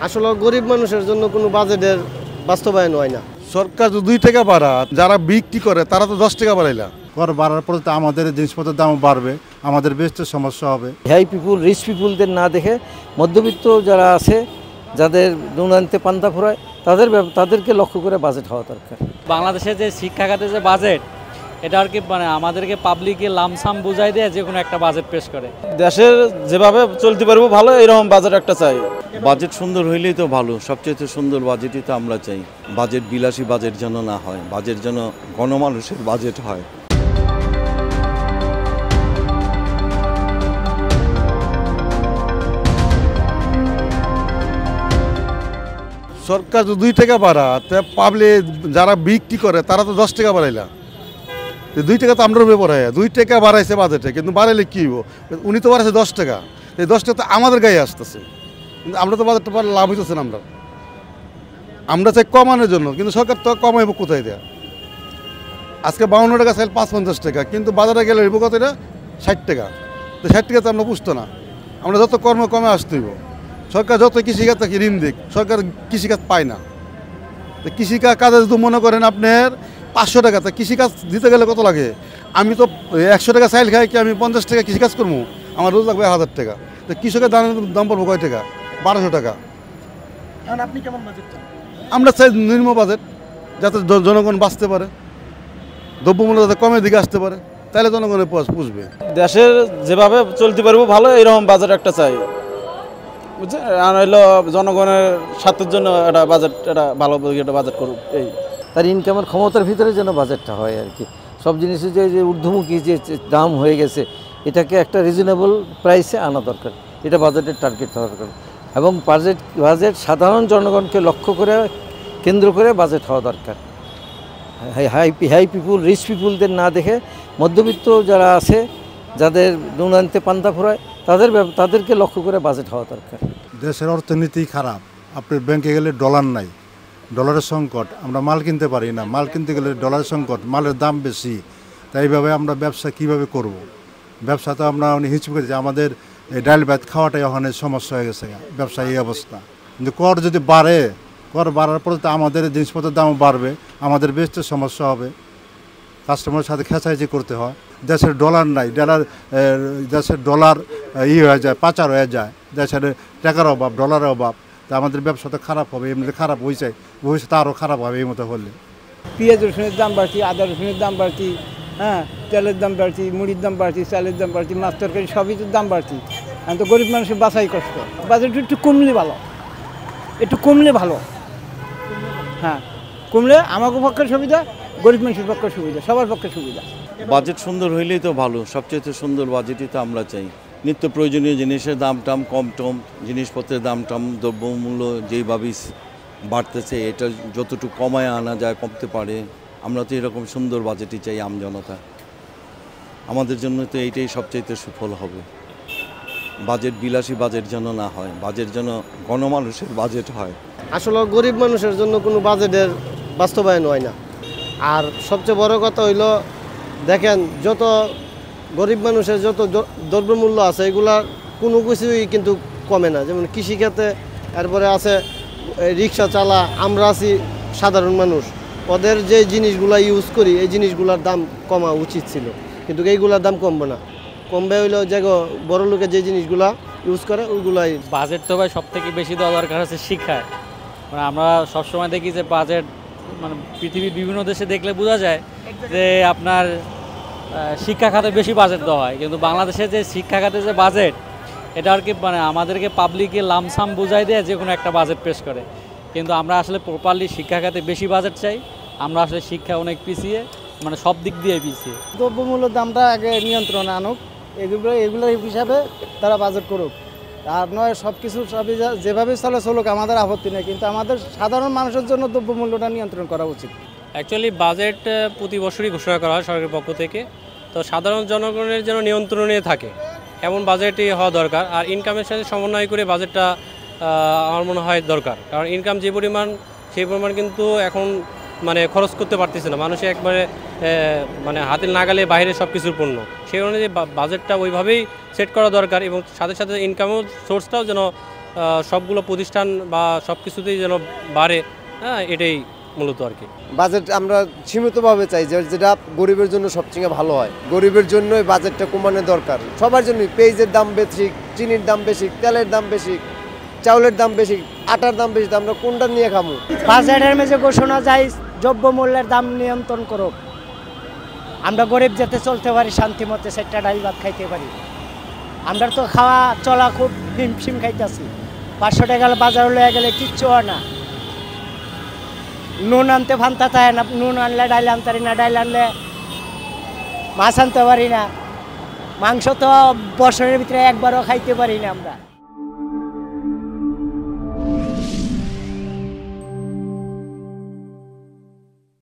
আসলে গরিব মানুষের জন্য কোনো বাজেটের বাস্তবায়ন হয় না। সরকার তো 2 টাকা বাড়া, যারা বিক্রি করে তারা তো 10 টাকা বাড়াইলা। কর বাড়ার পরে তো আমাদের জিনিসপত্রের দাম বাড়বে, আমাদের বেচতে সমস্যা হবে। হাই পিপুল রিচ পিপুলদের না দেখে মধ্যবিত্ত যারা আছে, যাদের নুনান্তে পান্তা ফুরায়, তাদেরকে লক্ষ্য করে বাজেট হওয়া দরকার। বাংলাদেশের যে শিক্ষা খাতে যে বাজেট, এটা আর কি মানে আমাদেরকে পাবলিককে লামসাম বুঝাই দেয় যে কোনো একটা বাজেট পেশ করে। দেশের যেভাবে চলতে পারবো ভালো এরকম বাজেট একটা চাই। বাজেট সুন্দর হইলেই তো ভালো, সবচেয়ে সুন্দর বাজেটই তো আমরা চাই। বাজেট বিলাসী বাজেট যেন না হয়, বাজেট যেন গণমানুষের বাজেট হয়। সরকার তো 2 টাকা বাড়া, পাবলিক যারা বিক্রি করে তারা তো 10 টাকা বাড়াইলা। 2 টাকা তো আমরা রূপে বাড়াই, 2 টাকা বাড়াইছে বাজেটে, কিন্তু বাড়াইলে কী হবো? উনি তো বাড়াইছে 10 টাকা, এই 10 টাকা তো আমাদের গায়ে আসতেছে, কিন্তু আমরা তো বাজেটটা লাভ হইতেছে না। আমরা চাই কমানোর জন্য, কিন্তু সরকার তো কমাইব কোথায় দেয়া? আজকে 52 টাকা চাইল 55 টাকা, কিন্তু বাজারে গেলে হইব কত? এটা 60 টাকা। তো 60 টাকা তো আমরা বুঝতো না। আমরা যত কর্ম কমে আসতে হইব। সরকার যত কৃষিকাজ থেকে ঋণ দিক, সরকার কৃষিকাজ পায় না। তো কৃষিকাজে যদি মনে করেন আপনার 500 টাকা, তা কৃষিকাজ দিতে গেলে কত লাগে? আমি তো 100 টাকা চাইল খাই, কি আমি 50 টাকা কৃষিকাজ করবো? আমার রোজ লাগবে 1000 টাকা। তো কৃষকের দাম পড়বো কয় টাকা? 1200 টাকা। আপনি কেমন বাজেট চান? আমরা চাই নিম্ন বাজেট, যাতে জনগণ বাঁচতে পারে, দ্রব্যমূল্য যাতে কমের দিকে আসতে পারে, তাহলে জনগণের পুষবে। দেশের যেভাবে চলতে পারবো ভালো এরকম বাজেট একটা চাই, বুঝছে? আর হইলো জনগণের স্বার্থের জন্য একটা বাজেট, একটা ভালো একটা বাজেট করুক। এই তার ইনকামের ক্ষমতার ভিতরে যেন বাজেটটা হয় আর কি। সব জিনিসের যে ঊর্ধ্বমুখী যে দাম হয়ে গেছে, এটাকে একটা রিজনেবল প্রাইসে আনা দরকার। এটা বাজেটের টার্গেট হওয়া দরকার। এবং বাজেট সাধারণ জনগণকে লক্ষ্য করে, কেন্দ্র করে বাজেট হওয়া দরকার। হাই পিপুল রিচ পিপুলদের না দেখে মধ্যবিত্ত যারা আছে, যাদের নুনান্তে পান্তা ফুরায়, তাদেরকে লক্ষ্য করে বাজেট হওয়া দরকার। দেশের অর্থনীতি খারাপ, আপনার ব্যাংকে গেলে ডলার নাই, ডলারের সংকট, আমরা মাল কিনতে পারি না, মাল কিনতে গেলে ডলারের সংকট, মালের দাম বেশি। তাই এইভাবে আমরা ব্যবসা কিভাবে করব? ব্যবসা তো আমরা হিসেব করেছি, আমাদের এই ডাল ভাত খাওয়াটাই ওখানে সমস্যা হয়ে গেছে, ব্যবসা এই অবস্থা। কিন্তু কর যদি বাড়ে, কর বাড়ার পরে তো আমাদের জিনিসপত্রের দাম বাড়বে, আমাদের বেচতে সমস্যা হবে, কাস্টমারের সাথে খেঁচাইচি করতে হয়। দেশের ডলার নাই, দেশের ডলার হয়ে যায়, পাচার হয়ে যায়, দেশের টাকার অভাব, ডলারের অভাব। তা আমাদের ব্যবসা তো খারাপ হবে, এমনিতে খারাপ হয়েছে, ভবিষ্যতে আরও খারাপ হবে এই মতো হলে। পেঁয়াজ রসুনের দাম বাড়তি, আদা রসুনের দাম বাড়তি, হ্যাঁ, তেলের দাম বাড়তি, মুড়ির দাম বাড়তি, চালের দাম বাড়তি, মাছ তরকারি সবই তো দাম বাড়তি। এখন তো গরিব মানুষের বাঁচাই কষ্ট। বাজেট একটু কমলে ভালো, একটু কমলে ভালো। হ্যাঁ, কমলে আমাদের পক্ষে সুবিধা, গরিব মানুষের পক্ষে সুবিধা, সবার পক্ষে সুবিধা। বাজেট সুন্দর হইলেই তো ভালো, সবচেয়ে সুন্দর বাজেটই তো আমরা চাই। নিত্য প্রয়োজনীয় জিনিসের দাম টাম কম টম, জিনিসপত্রের দাম টাম, দ্রব্যমূল্য যেইভাবেই বাড়তেছে, এটা যতটুকু কমায় আনা যায়, কমতে পারে, আমরা তো এরকম সুন্দর বাজেটই চাই। আমজনতা আমাদের জন্য তো এইটাই সবচাইতে সুফল হবে। বাজেট বিলাসী বাজেট যেন না হয়, বাজেট যেন গণমানুষের বাজেট হয়। আসলে গরিব মানুষের জন্য কোনো বাজেটের বাস্তবায়ন হয় না। আর সবচেয়ে বড় কথা হইল, দেখেন যত গরিব মানুষের যত দ্রব্যমূল্য আছে, এগুলা কোনো কিছুই কিন্তু কমে না। যেমন কৃষিখাতে, এরপরে আছে রিক্সা চালা, আমরা আছি সাধারণ মানুষ, ওদের যে জিনিসগুলো ইউজ করি, এই জিনিসগুলোর দাম কমা উচিত ছিল, কিন্তু এইগুলোর দাম কমবে না। কমবে হইলো যে বড় লোকের যে জিনিসগুলা ইউজ করে ওইগুলাই। বাজেট তো ভাই সব থেকে বেশি দেওয়া দরকার হচ্ছে শিক্ষায়। মানে আমরা সবসময় দেখি যে বাজেট, মানে পৃথিবীর বিভিন্ন দেশে দেখলে বোঝা যায় যে আপনার শিক্ষা খাতে বেশি বাজেট দেওয়া হয়, কিন্তু বাংলাদেশের যে শিক্ষা খাতে যে বাজেট, এটা আর কি মানে আমাদেরকে পাবলিককে লামসাম বুঝাই দেয় যে কোনো একটা বাজেট পেশ করে। কিন্তু আমরা আসলে প্রপারলি শিক্ষা খাতে বেশি বাজেট চাই। আমরা আসলে শিক্ষা অনেক পিছিয়ে, মানে সব দিক দিয়ে পিছিয়ে। দ্রব্যমূল্যের দামটা আগে নিয়ন্ত্রণে আনুক, এগুলো হিসাবে তারা বাজেট করুক। আর নয় সব কিছু সবই যেভাবে চলুক, আমাদের আপত্তি নেই, কিন্তু আমাদের সাধারণ মানুষের জন্য দ্রব্যমূল্যটা নিয়ন্ত্রণ করা উচিত। অ্যাকচুয়ালি বাজেট প্রতি বছরই ঘোষণা করা হয় সরকারের পক্ষ থেকে, তো সাধারণ জনগণের যেন নিয়ন্ত্রণে থাকে এমন বাজেটই হওয়া দরকার। আর ইনকামের সাথে সমন্বয় করে বাজেটটা আমার মনে হয় দরকার, কারণ ইনকাম যে পরিমাণ, সেই পরিমাণ কিন্তু এখন মানে খরচ করতে পারতেছে না, মানুষে একবারে মানে হাতের নাগালে বাইরে সব কিছুর পণ্য। সেই অনুযায়ী বাজেটটা ওইভাবেই সেট করা দরকার, এবং সাথে সাথে ইনকামের সোর্সটাও যেন সবগুলো প্রতিষ্ঠান বা সব কিছুতেই যেন বাড়ে, হ্যাঁ এটাই মূলত আর কি। বাজেট আমরা সীমিতভাবে চাই, যেটা গরিবের জন্য সবচেয়ে ভালো হয়। গরিবের জন্যই বাজেটটা কমানো দরকার, সবার জন্যই। পেঁয়াজের দাম বেশি, চিনির দাম বেশি, তেলের দাম বেশি, চাউলের দাম বেশি, আটার দাম বেশি, আমরা কোনটা নিয়ে খামু? বাজেটের মেঝে ঘোষণা যায় দ্রব্যমূল্যের দাম নিয়ন্ত্রণ করুক, আমরা গরিব যাতে চলতে পারি শান্তি মতে, সেটা ডাল ভাত খাইতে পারি। আমরা তো খাওয়া চলা খুব হিমশিম খাইতেছি। 500 টাকা বাজার লয়ে গেলে কিচ্ছু হয় না। নুন আনতে ফান্তা থাকে না, নুন আনলে ডাইল আনতে পারি না, ডাইল আনলে মাছ আনতে পারি না, মাংস তো বছরের ভিতরে একবারও খাইতে পারি না আমরা।